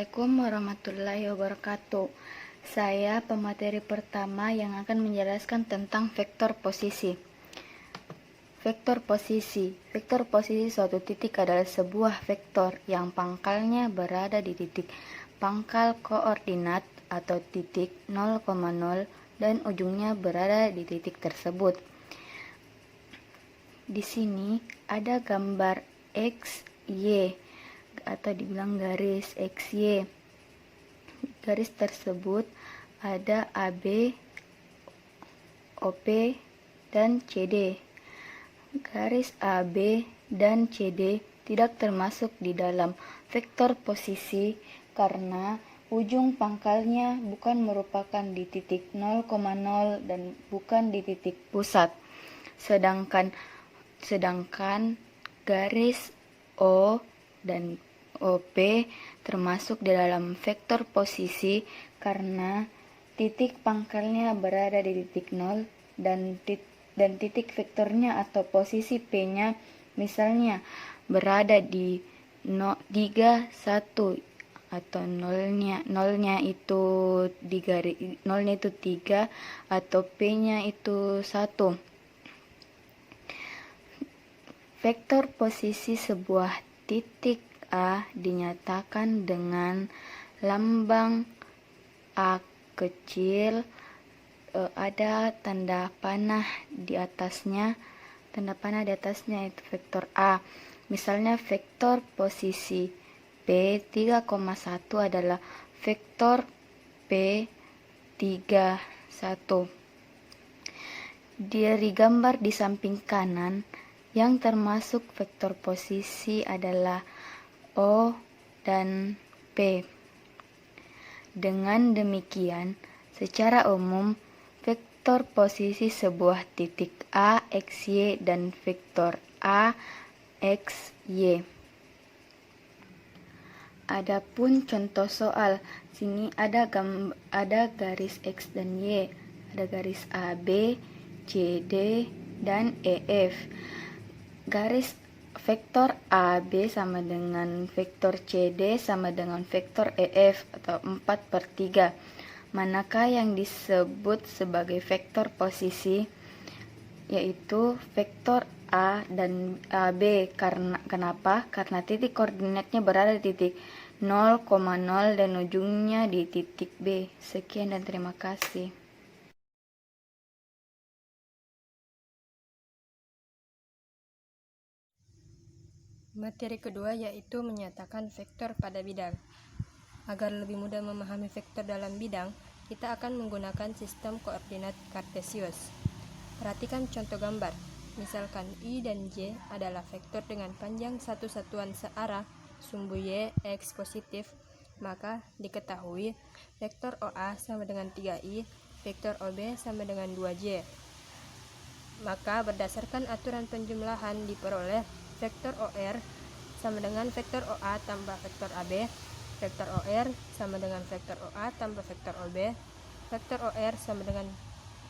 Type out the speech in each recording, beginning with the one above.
Assalamualaikum warahmatullahi wabarakatuh. Saya pemateri pertama yang akan menjelaskan tentang vektor posisi. Vektor posisi. Vektor posisi suatu titik adalah sebuah vektor yang pangkalnya berada di titik pangkal koordinat atau titik 0,0 dan ujungnya berada di titik tersebut. Di sini ada gambar X, Y, atau dibilang garis XY. Garis tersebut ada AB, OP, dan CD. Garis AB dan CD tidak termasuk di dalam vektor posisi karena ujung pangkalnya bukan merupakan di titik 0,0 dan bukan di titik pusat. Sedangkan garis O dan OP termasuk di dalam vektor posisi karena titik pangkalnya berada di titik 0 dan titik vektornya atau posisi P-nya misalnya berada di 3, 1 atau nolnya itu di garis nolnya itu 3 atau P-nya itu 1. Vektor posisi sebuah titik A dinyatakan dengan lambang A kecil, ada tanda panah di atasnya. Tanda panah di atasnya itu vektor A. Misalnya vektor posisi P 3,1 adalah vektor P31. Dari gambar di samping kanan, yang termasuk vektor posisi adalah O dan P. Dengan demikian, secara umum, vektor posisi sebuah titik A, X, Y, dan vektor A, X, Y. Adapun contoh soal, sini ada garis X dan Y, ada garis AB, CD, dan EF. Garis vektor AB sama dengan vektor CD sama dengan vektor EF atau 4/3. Manakah yang disebut sebagai vektor posisi? Yaitu vektor A dan AB. Kenapa? Karena titik koordinatnya berada di titik 0,0 dan ujungnya di titik B. Sekian dan terima kasih. Materi kedua yaitu menyatakan vektor pada bidang. Agar lebih mudah memahami vektor dalam bidang, kita akan menggunakan sistem koordinat kartesius. Perhatikan contoh gambar. Misalkan I dan J adalah vektor dengan panjang satu satuan searah, sumbu Y, X positif, maka diketahui vektor OA sama dengan 3I, vektor OB sama dengan 2J. Maka berdasarkan aturan penjumlahan diperoleh vektor OR sama dengan vektor OA tambah vektor AB, vektor OR sama dengan vektor OA tambah vektor OB, vektor OR sama dengan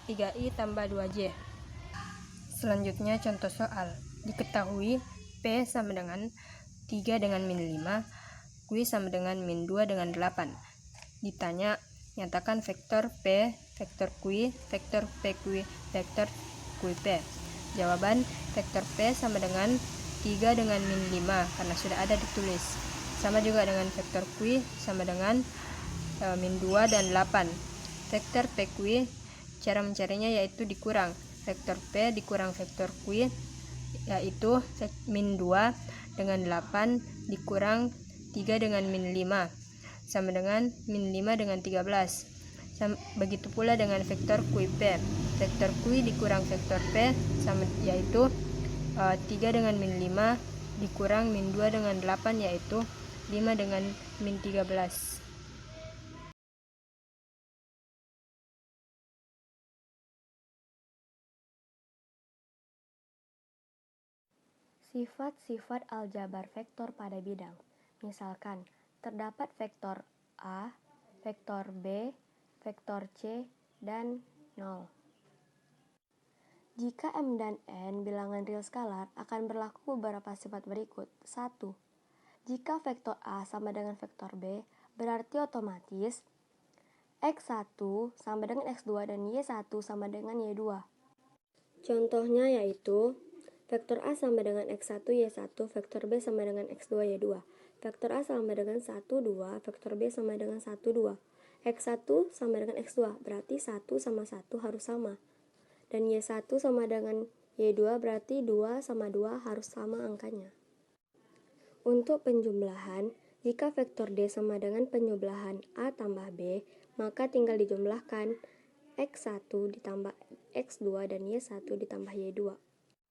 3I tambah 2J. Selanjutnya contoh soal. Diketahui P sama dengan 3 dengan min 5, Q sama dengan min 2 dengan 8. Ditanya, nyatakan vektor P, vektor Q, vektor PQ, vektor QP. Jawaban, vektor P sama dengan 3 dengan min 5 karena sudah ada ditulis. Sama juga dengan vektor Q sama dengan min 2 dan 8. Vektor PQ, cara mencarinya yaitu dikurang. Vektor P dikurang vektor Q yaitu min 2 dengan 8 dikurang 3 dengan min 5 sama dengan min 5 dengan 13. Begitu pula dengan vektor QP. Vektor Q dikurang vektor P sama yaitu 3 dengan min 5 dikurang min 2 dengan 8 yaitu 5 dengan min 13. Sifat-sifat aljabar vektor pada bidang. Misalkan, terdapat vektor A, vektor B, vektor C, dan 0. Jika M dan N bilangan real skalar, akan berlaku beberapa sifat berikut. 1. Jika vektor A sama dengan vektor B, Berarti otomatis X1 sama dengan X2 dan Y1 sama dengan Y2. Contohnya yaitu vektor A sama dengan X1, Y1, vektor B sama dengan X2, Y2. Vektor A sama dengan 1, 2, vektor B sama dengan 1, 2. X1 sama dengan X2, berarti 1 sama 1 harus sama. Dan Y1 sama dengan Y2, berarti 2 sama 2 harus sama angkanya. Untuk penjumlahan, jika vektor D sama dengan penjumlahan A tambah B, maka tinggal dijumlahkan X1 ditambah X2 dan Y1 ditambah Y2.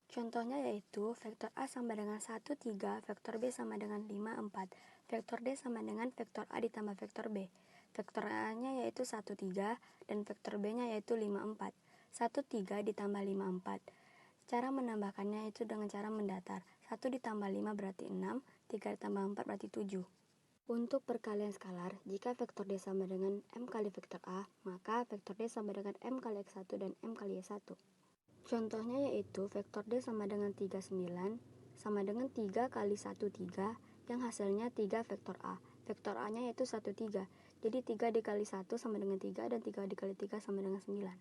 Contohnya yaitu vektor A sama dengan 1, 3, vektor B sama dengan 5, 4, vektor D sama dengan vektor A ditambah vektor B. Vektor A-nya yaitu 1, 3, dan vektor B-nya yaitu 5, 4. 1, 3 ditambah 5, 4. Cara menambahkannya itu dengan cara mendatar. 1 ditambah 5 berarti 6, 3 ditambah 4 berarti 7. Untuk perkalian skalar, jika vektor D sama dengan M kali vektor A, maka vektor D sama dengan M kali X1 dan M kali Y1. Contohnya yaitu vektor D sama dengan 3, 9, sama dengan 3 kali 1, 3, yang hasilnya 3 vektor A. Vektor A-nya yaitu 1, 3, jadi 3 dikali 1 sama dengan 3, dan 3 dikali 3 sama dengan 9.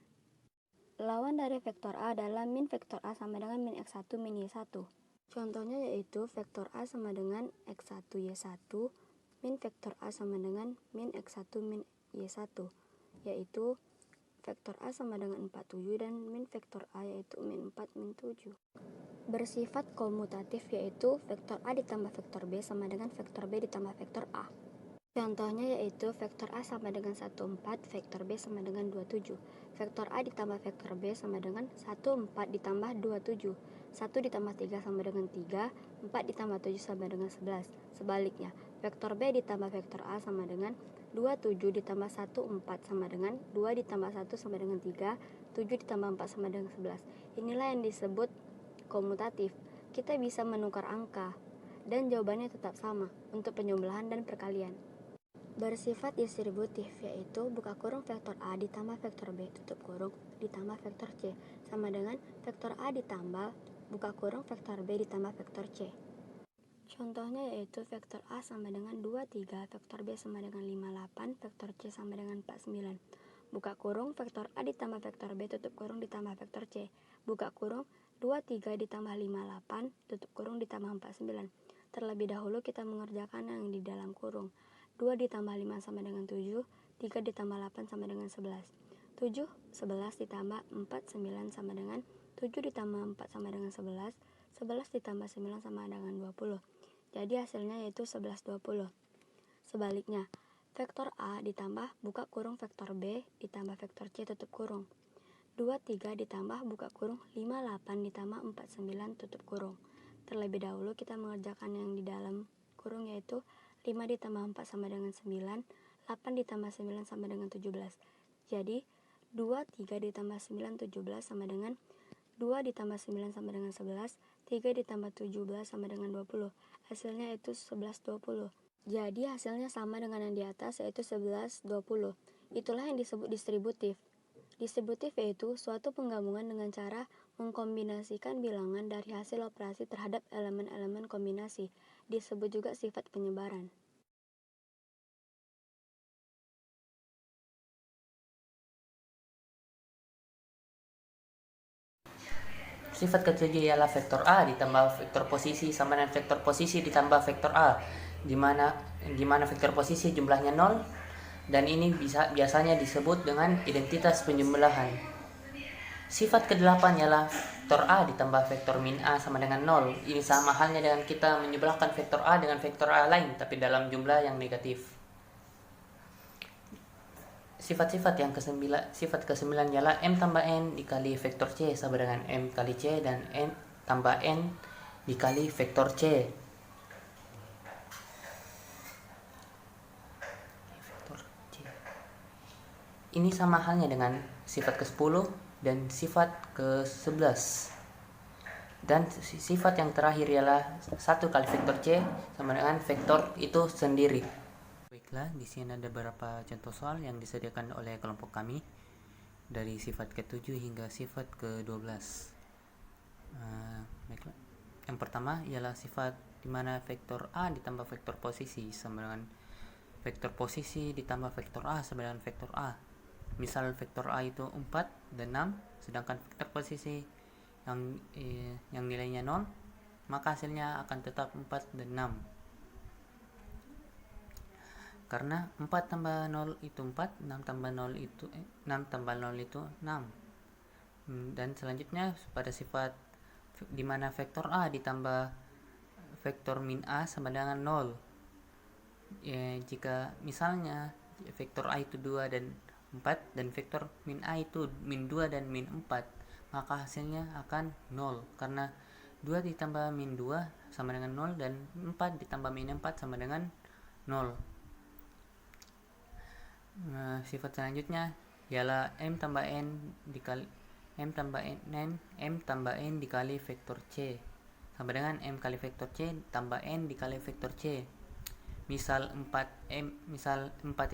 Lawan dari vektor A adalah min vektor A sama dengan min X1 min Y1. Contohnya yaitu vektor A sama dengan X1 Y1, min vektor A sama dengan min X1 min Y1, yaitu vektor A sama dengan 47 dan min vektor A yaitu min 4 min 7. Bersifat komutatif yaitu vektor A ditambah vektor B sama dengan vektor B ditambah vektor A. Contohnya yaitu vektor A sama dengan 1, 4, vektor B sama dengan 27. Vektor A ditambah vektor B sama dengan 1, 4 ditambah 27. 1 ditambah 3 sama dengan 3, 4 ditambah 7 sama dengan 11. Sebaliknya, vektor B ditambah vektor A sama dengan 27 ditambah 1, 4 sama dengan 2 ditambah 1 sama dengan 3, 7 ditambah 4 sama dengan 11. Inilah yang disebut komutatif. Kita bisa menukar angka, dan jawabannya tetap sama untuk penjumlahan dan perkalian. Bersifat distributif yaitu buka kurung vektor A ditambah vektor B tutup kurung ditambah vektor C sama dengan vektor A ditambah buka kurung vektor B ditambah vektor C. Contohnya yaitu vektor A sama dengan 2, 3, vektor B sama dengan 5, 8, vektor C sama dengan 4, 9. Buka kurung vektor A ditambah vektor B tutup kurung ditambah vektor C. Buka kurung 2, 3 ditambah 5, 8, tutup kurung ditambah 4, 9. Terlebih dahulu kita mengerjakan yang di dalam kurung. 2 ditambah 5 sama dengan 7, 3 ditambah 8 sama dengan 11. 7, 11 ditambah 4, 9 sama dengan 7 ditambah 4 sama dengan 11, 11 ditambah 9 sama dengan 20. Jadi hasilnya yaitu 11, 20. Sebaliknya, vektor A ditambah buka kurung vektor B ditambah vektor C tutup kurung. 2, 3 ditambah buka kurung 5, 8 ditambah 4, 9 tutup kurung. Terlebih dahulu kita mengerjakan yang di dalam kurung yaitu 5 ditambah 4 sama dengan 9, 8 ditambah 9 sama dengan 17. Jadi, 2, 3 ditambah 9, 17 sama dengan 2 ditambah 9 sama dengan 11, 3 ditambah 17 sama dengan 20. Hasilnya itu 11, 20. Jadi, hasilnya sama dengan yang di atas yaitu 11, 20. Itulah yang disebut distributif. Distributif yaitu suatu penggabungan dengan cara mengkombinasikan bilangan dari hasil operasi terhadap elemen-elemen kombinasi. Disebut juga sifat penyebaran. Sifat ketujuh ialah vektor A ditambah vektor posisi sama dengan vektor posisi ditambah vektor A, di mana vektor posisi jumlahnya 0, dan ini biasanya disebut dengan identitas penjumlahan. Sifat ke-8 ialah vektor A ditambah vektor min A sama dengan 0. Ini sama halnya dengan kita menjumlahkan vektor A dengan vektor A lain, tapi dalam jumlah yang negatif. Sifat-sifat yang sifat ke-9 ialah M tambah N dikali vektor C sama dengan M kali C, dan N tambah N dikali vektor C. Ini sama halnya dengan sifat ke-10 dan sifat ke-11. Dan sifat yang terakhir ialah 1 kali vektor C sama dengan vektor itu sendiri. Baiklah, di sini ada beberapa contoh soal yang disediakan oleh kelompok kami dari sifat ke-7 hingga sifat ke-12. Baiklah. Yang pertama ialah sifat di mana vektor A ditambah vektor posisi sama dengan vektor posisi ditambah vektor A sama dengan vektor A. Misal vektor A itu 4 dan 6, sedangkan vektor posisi yang nilainya 0, maka hasilnya akan tetap 4 dan 6. Karena 4 tambah 0 itu 4, 6 tambah 0 itu 6. Dan selanjutnya pada sifat di mana vektor A ditambah vektor min A sama dengan 0. Jika misalnya vektor A itu 2 dan 4 dan vektor min A itu min 2 dan min 4, maka hasilnya akan 0 karena 2 ditambah min 2 sama dengan 0 dan 4 ditambah min 4 sama dengan 0. Sifat selanjutnya ialah m tambah n dikali vektor c sama dengan m kali vektor c tambah n dikali vektor c. Misal 4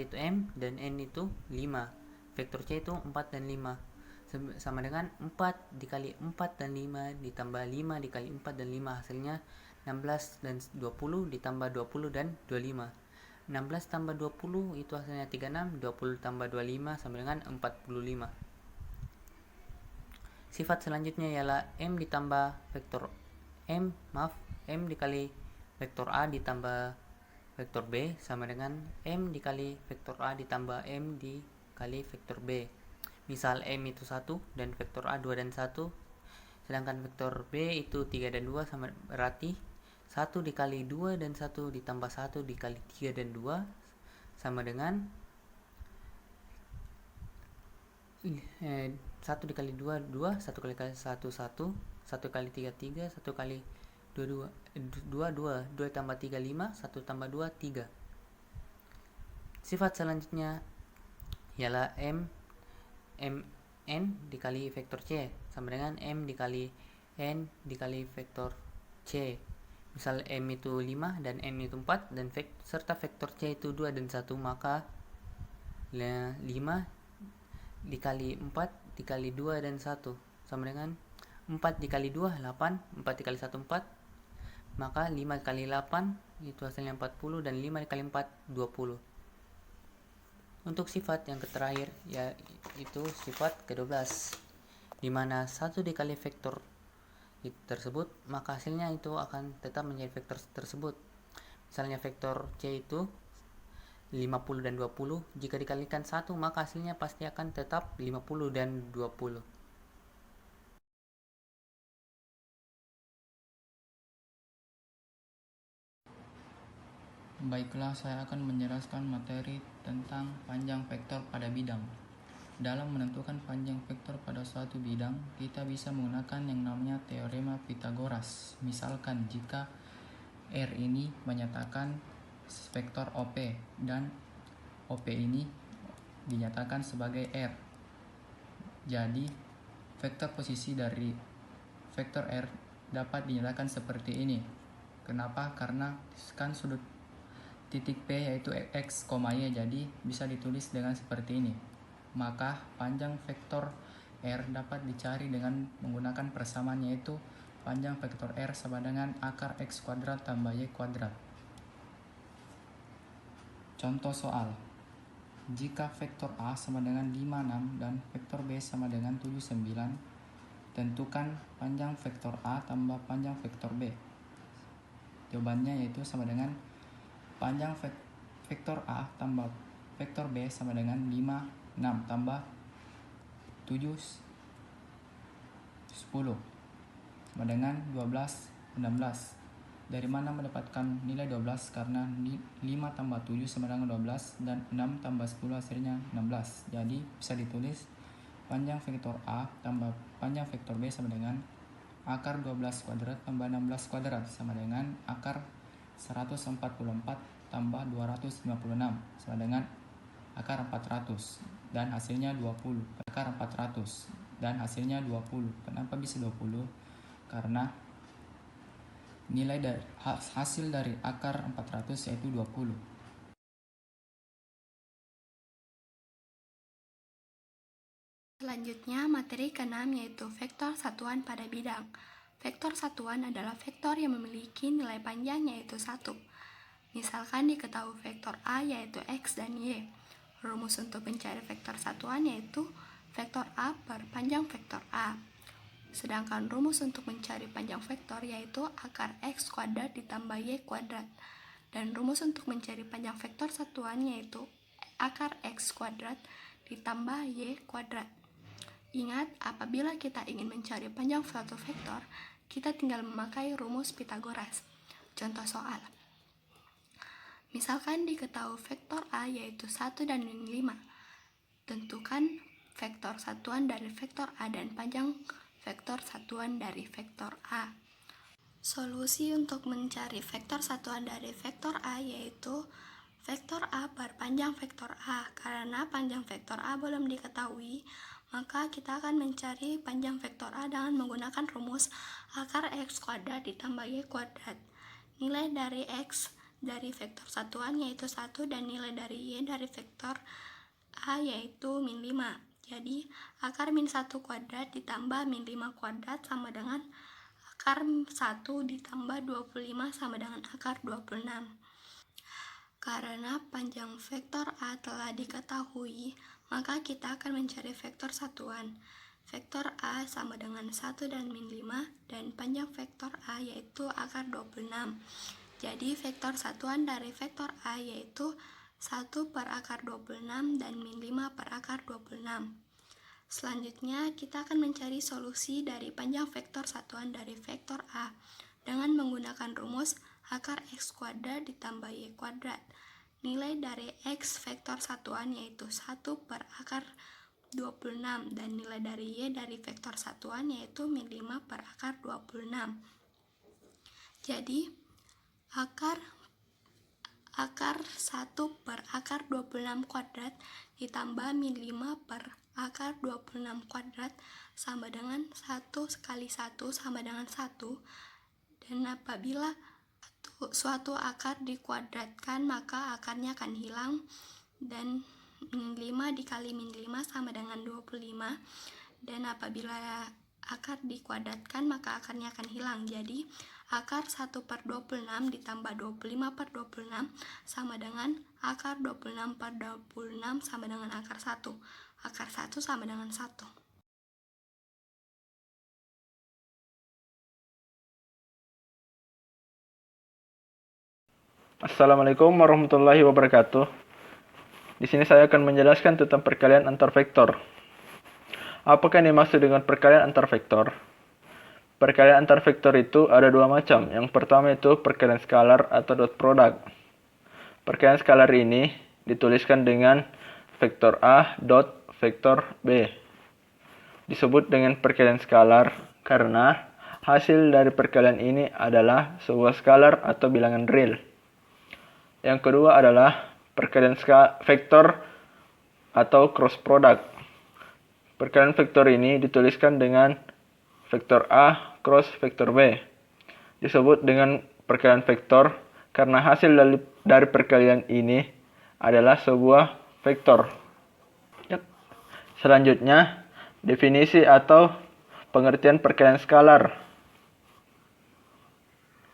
itu m dan n itu 5. Vektor c itu 4 dan 5 sama dengan 4 dikali 4 dan 5 ditambah 5 dikali 4 dan 5, hasilnya 16 dan 20 ditambah 20 dan 25. 16 tambah 20 itu hasilnya 36, 20 tambah 25 sama dengan 45. Sifat selanjutnya ialah m dikali vektor A ditambah vektor B sama dengan m dikali vektor A ditambah m dikali vektor B. Misal m itu 1 dan vektor A 2 dan 1, sedangkan vektor B itu 3 dan 2, sama berarti 1 dikali 2 dan 1 ditambah 1 dikali 3 dan 2 sama dengan 1 dikali 2, 2, 1 kali 1, 1, 1 kali 3, 3, 1 kali 2, 2 tambah 3, 5, 1 tambah 2, 3. Sifat selanjutnya ialah n dikali vektor c sama dengan m dikali n dikali vektor c. Misal m itu 5 dan n itu 4 dan serta vektor c itu 2 dan 1, maka 5 dikali 4 dikali 2 dan 1 sama dengan 4 dikali 2 8, 4 dikali 1 4, maka 5 kali 8 itu hasilnya 40 dan 5 dikali 4 20. Untuk sifat yang terakhir yaitu sifat ke-12, di mana 1 dikali vektor tersebut, maka hasilnya itu akan tetap menjadi vektor tersebut. Misalnya vektor C itu 50 dan 20, jika dikalikan 1 maka hasilnya pasti akan tetap 50 dan 20. Baiklah, saya akan menjelaskan materi tentang panjang vektor pada bidang. Dalam menentukan panjang vektor pada suatu bidang, kita bisa menggunakan yang namanya teorema Pythagoras. Misalkan jika R ini menyatakan vektor OP dan OP ini dinyatakan sebagai R. Jadi, vektor posisi dari vektor R dapat dinyatakan seperti ini. Kenapa? Karena kan sudut titik P yaitu X, Y, jadi bisa ditulis dengan seperti ini. Maka panjang vektor R dapat dicari dengan menggunakan persamaan, yaitu panjang vektor R sama dengan akar X kuadrat tambah Y kuadrat. Contoh soal. Jika vektor A sama dengan 5, 6 dan vektor B sama dengan 7, 9, tentukan panjang vektor A tambah panjang vektor B. Jawabannya yaitu sama dengan panjang vektor A tambah vektor B sama dengan 5, 6 tambah 7, 10 sama dengan 12, 16. Dari mana mendapatkan nilai 12? Karena 5 tambah 7 sama dengan 12 dan 6 tambah 10 hasilnya 16. Jadi bisa ditulis panjang vektor A tambah panjang vektor B sama dengan akar 12 kuadrat tambah 16 kuadrat sama dengan akar 144 tambah 256 sama dengan akar 400 dan hasilnya 20. Akar 400 dan hasilnya 20. Kenapa bisa 20? Karena nilai dari hasil dari akar 400 yaitu 20. Selanjutnya, materi ke-6 yaitu vektor satuan pada bidang. Vektor satuan adalah vektor yang memiliki nilai panjang yaitu 1. Misalkan diketahui vektor A yaitu X dan Y. Rumus untuk mencari vektor satuan yaitu vektor A per panjang vektor A. Sedangkan rumus untuk mencari panjang vektor yaitu akar X kuadrat ditambah Y kuadrat. Dan rumus untuk mencari panjang vektor satuan yaitu akar X kuadrat ditambah Y kuadrat. Ingat, apabila kita ingin mencari panjang suatu vektor, kita tinggal memakai rumus Pitagoras. Contoh soal. Misalkan diketahui vektor A yaitu 1 dan min 5. Tentukan vektor satuan dari vektor A dan panjang vektor satuan dari vektor A. Solusi untuk mencari vektor satuan dari vektor A yaitu vektor A per panjang vektor A. Karena panjang vektor A belum diketahui, maka kita akan mencari panjang vektor A dengan menggunakan rumus akar X kuadrat ditambah Y kuadrat. Nilai dari X dari vektor satuan yaitu 1 dan nilai dari Y dari vektor A yaitu min 5. Jadi akar min 1 kuadrat ditambah min 5 kuadrat sama dengan akar 1 ditambah 25 sama dengan akar 26. Karena panjang vektor A telah diketahui, maka kita akan mencari vektor satuan. Vektor A sama dengan 1 dan min 5 dan panjang vektor A yaitu akar 26. Jadi vektor satuan dari vektor A yaitu 1 per akar 26 dan min 5 per akar 26. Selanjutnya kita akan mencari solusi dari panjang vektor satuan dari vektor A dengan menggunakan rumus akar X kuadrat ditambah Y kuadrat. Nilai dari X vektor satuan yaitu 1 per akar 26 dan nilai dari Y dari vektor satuan yaitu min 5 per akar 26. Jadi akar 1 per akar 26 kuadrat ditambah min 5 per akar 26 kuadrat sama dengan 1 kali 1 sama dengan 1. Dan apabila suatu akar dikuadratkan, maka akarnya akan hilang. Dan min 5 dikali min 5 sama dengan 25. Dan apabila akar dikuadratkan, maka akarnya akan hilang. Jadi akar 1 per 26 ditambah 25 per 26 sama dengan akar 26 per 26 sama dengan akar 1. Akar 1 sama dengan 1. Assalamualaikum warahmatullahi wabarakatuh. Di sini saya akan menjelaskan tentang perkalian antar vektor. Apakah yang dimaksud dengan perkalian antar vektor? Perkalian antar vektor itu ada dua macam. Yang pertama itu perkalian skalar atau dot product. Perkalian skalar ini dituliskan dengan vektor A dot vektor B. Disebut dengan perkalian skalar karena hasil dari perkalian ini adalah sebuah skalar atau bilangan real. Yang kedua adalah perkalian vektor atau cross product. Perkalian vektor ini dituliskan dengan vektor A cross vektor B. Disebut dengan perkalian vektor karena hasil dari perkalian ini adalah sebuah vektor. Selanjutnya, definisi atau pengertian perkalian skalar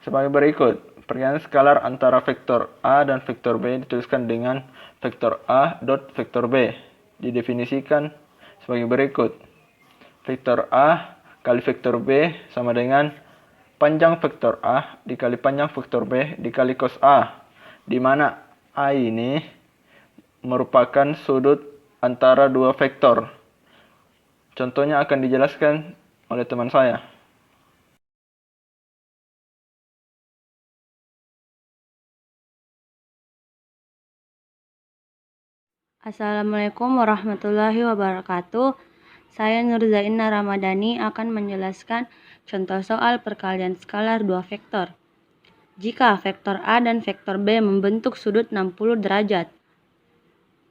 sebagai berikut. Perkalian skalar antara vektor A dan vektor B dituliskan dengan vektor A dot vektor B. Didefinisikan sebagai berikut. Vektor A kali vektor B sama dengan panjang vektor A dikali panjang vektor B dikali cos A, di mana A ini merupakan sudut antara dua vektor. Contohnya akan dijelaskan oleh teman saya. Assalamualaikum warahmatullahi wabarakatuh. Saya Nurzaina Ramadhani akan menjelaskan contoh soal perkalian skalar dua vektor. Jika vektor A dan vektor B membentuk sudut 60 derajat,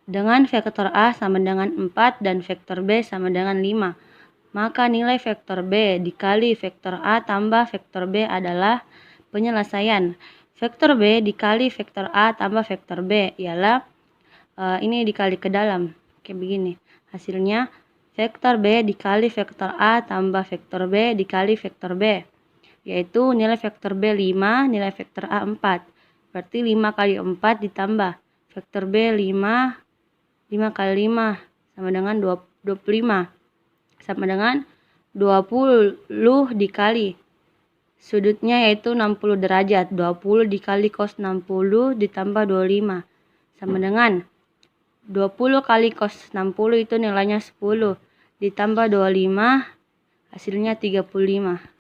dengan vektor A sama dengan 4 dan vektor B sama dengan 5, maka nilai vektor B dikali vektor A tambah vektor B adalah penyelesaian. Vektor B dikali vektor A tambah vektor B ialah ini dikali ke dalam, kayak begini. Hasilnya vektor B dikali vektor A tambah vektor B dikali vektor B, yaitu nilai vektor B 5, nilai vektor A 4. Berarti 5 kali 4 ditambah. Vektor B 5 kali 5 sama dengan 25. Sama dengan 20 dikali. Sudutnya yaitu 60 derajat. 20 dikali cos 60 ditambah 25. Sama dengan 20 kali cos 60 itu nilainya 10. Ditambah 25 hasilnya 35.